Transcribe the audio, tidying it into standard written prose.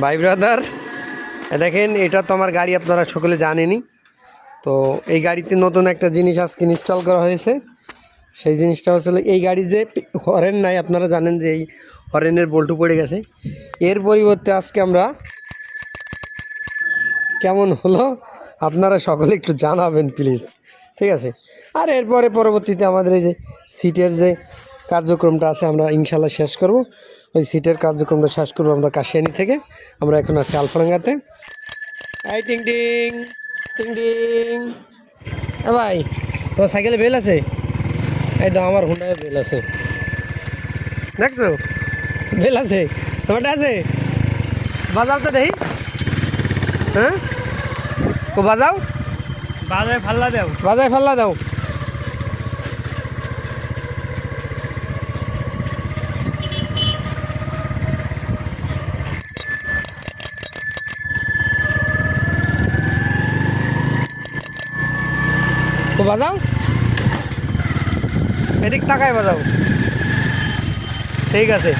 ভাই ব্রাদার, দেখেন এটা তো আমার গাড়ি, আপনারা সকলে জানেনই। তো এই গাড়িতে নতুন একটা জিনিস আজকে ইনস্টল করা হয়েছে। সেই জিনিসটা আসলে এই গাড়ি যে হরেন নাই, আপনারা জানেন যে এই হরেনের বল্টু পড়ে গেছে। এর পরিবর্তে আজকে আমরা কেমন হলো আপনারা সকলে একটু জানাবেন প্লিজ, ঠিক আছে? আর এরপরে পরবর্তীতে আমাদের এই যে সিটের যে কার্যক্রমটা আছে আমরা ইনশাল্লাহ শেষ করব। ওই সিটের কার্যক্রমটা শেষ করবো আমরা কাশিয়ানি থেকে। আমরা এখন আছি আলফাডাঙ্গাতে। এই টিং টিং টিং টিং। ভাই, তোমার সাইকেলে বেল আছে? এই তো আমার হুন্ডায় বেল আছে, দেখছো? বেল আছে, তোমারটা আছে? বাজাও তো দেখি। হ্যাঁ, ও বাজাও, বাজায় ফাল্লা দাও। বাজায় ফাল্লা দাও। ও বাজাও, এদিক তাকায় বাজাও। ঠিক আছে।